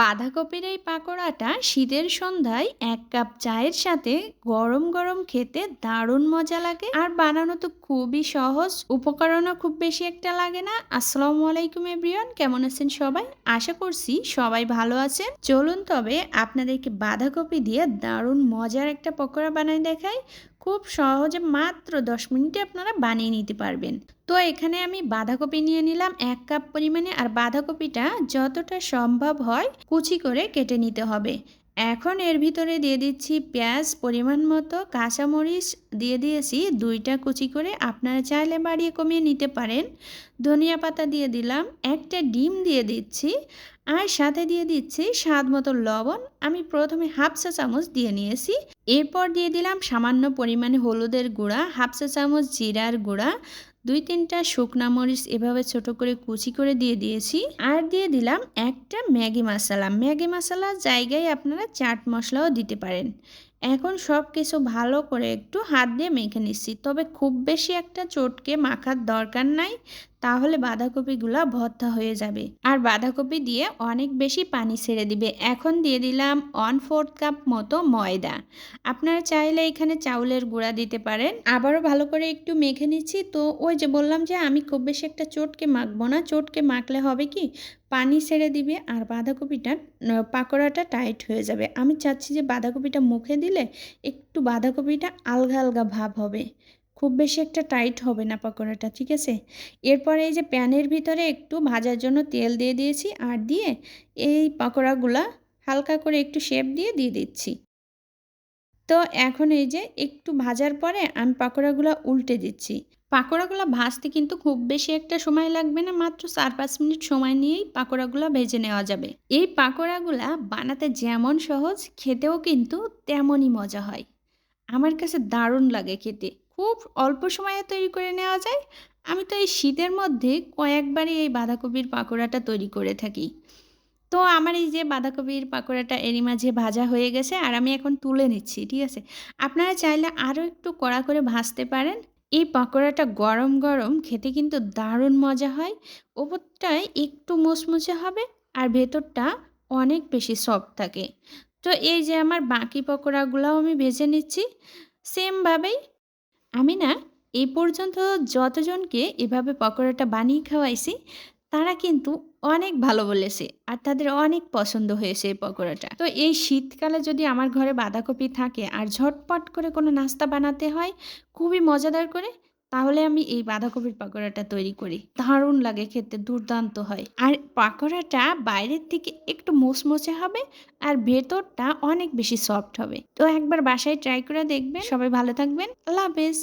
বাঁধাকপির এই পাকোড়াটা শীতের সন্ধ্যায় এক কাপ চায়ের সাথে গরম গরম খেতে দারুণ মজা লাগে। আর বানানো তো খুবই সহজ, উপকরণও খুব বেশি একটা লাগে না। আসসালামু আলাইকুম এভরিওয়ান, কেমন আছেন সবাই? আশা করছি সবাই ভালো আছেন। চলুন তবে আপনাদেরকে বাঁধাকপি দিয়ে দারুণ মজার একটা পকোড়া বানাই দেখাই। খুব সহজে মাত্র 10 মিনিটে আপনারা বানিয়ে নিতে পারবেন। তো এখানে আমি বাঁধাকপি নিয়ে নিলাম 1 কাপ পরিমাণে। আর বাঁধাকপিটা যতটা সম্ভব হয় কুচি করে কেটে নিতে হবে। এখন এর ভিতরে দিয়ে দিচ্ছি পেঁয়াজ পরিমাণ মতো, কাঁচামরিচ দিয়ে দিয়েছি 2টা কুচি করে, আপনারা চাইলে বাড়িয়ে কমিয়ে নিতে পারেন। ধনিয়া পাতা দিয়ে দিলাম, একটা ডিম দিয়ে দিচ্ছি, আর সাথে দিয়ে দিচ্ছি স্বাদ মতো লবণ। আমি প্রথমে হাফ চা চামচ দিয়ে নিয়েছি। এরপর দিয়ে দিলাম সামান্য পরিমাণে হলুদের গুঁড়া, হাফ চা চামচ জিরার গুঁড়া, 2-3টা শুকনা মরিচ এভাবে ছোট করে কুচি করে দিয়ে দিয়েছি। আর দিয়ে দিলাম একটা ম্যাগি মশলা। ম্যাগি মশলার জায়গায় আপনারা চাট মশলাও দিতে পারেন। এখন সব কিছু ভালো করে একটু হাত দিয়ে মেখে নিচ্ছি, তবে খুব বেশি একটা চটকে মাখার দরকার নাই, তাহলে বাঁধাকপিগুলো ভর্তা হয়ে যাবে আর বাঁধাকপি দিয়ে অনেক বেশি পানি ছেড়ে দিবে। এখন দিয়ে দিলাম 1/4 কাপ মতো ময়দা। আপনারা চাইলে এখানে চাউলের গুঁড়া দিতে পারেন। আবারও ভালো করে একটু মেখে নিচ্ছি। তো ওই যে বললাম যে আমি খুব বেশি একটা চটকে মাখবো না, চটকে মাখলে হবে কি পানি ছেড়ে দিবে আর বাঁধাকপিটা পাকোড়াটা টাইট হয়ে যাবে। আমি চাচ্ছি যে বাঁধাকপিটা মুখে দিলে একটু বাঁধাকপিটা আলগা আলগা ভাব হবে, খুব বেশি একটা টাইট হবে না পাকোড়াটা, ঠিক আছে? এরপরে এই যে প্যানের ভিতরে একটু ভাজার জন্য তেল দিয়ে দিয়েছি, আর দিয়ে এই পাকোড়াগুলা হালকা করে একটু শেপ দিয়ে দিয়ে দিচ্ছি। তো এখন এই যে একটু ভাজার পরে আমি পাকোড়াগুলো উল্টে দিচ্ছি। পাকোড়াগুলো ভাজতে কিন্তু খুব বেশি একটা সময় লাগবে না, মাত্র 4-5 মিনিট সময় নিয়েই পাকোড়াগুলো ভেজে নেওয়া যাবে। এই পাকোড়াগুলা বানাতে যেমন সহজ, খেতেও কিন্তু তেমনই মজা হয়। আমার কাছে দারুণ লাগে খেতে। খুব অল্প সময়ে তৈরি করে নেওয়া যায়। আমি তো এই শীতের মধ্যে কয়েকবারই এই বাঁধাকপির পাকোড়াটা তৈরি করে থাকি। তো আমার এই যে বাঁধাকপির পাকোড়াটা এরই মাঝে ভাজা হয়ে গেছে, আর আমি এখন তুলে নিচ্ছি, ঠিক আছে? আপনারা চাইলে আরও একটু কড়া করে ভাজতে পারেন। এই পাকোড়াটা গরম গরম খেতে কিন্তু দারুণ মজা হয়। ওপরটায় একটু মুচমুচে হবে আর ভেতরটা অনেক বেশি সফট থাকে। তো এই যে আমার বাকি পকোড়াগুলাও আমি ভেজে নিচ্ছি সেমভাবেই। আমি না এই পর্যন্ত যতজনকে এভাবে পকোড়াটা বানিয়ে খাওয়াইছি, তারা কিন্তু অনেক ভালো বলেছে আর তাদের অনেক পছন্দ হয়েছে এই পকোড়াটা। তো এই শীতকালে যদি আমার ঘরে বাঁধাকপি থাকে আর ঝটপট করে কোনো নাস্তা বানাতে হয় খুবই মজাদার করে, তাহলে আমি এই বাঁধাকপির পকোড়াটা তৈরি করি। দারুণ লাগে খেতে, দুর্দান্ত হয়। আর পকোড়াটা বাইরের থেকে একটু মুচমুচে হবে আর ভেতরটা অনেক বেশি সফট হবে। তো একবার বাসায় ট্রাই করে দেখবেন। সবাই ভালো থাকবেন। আল্লাহ হাফেজ।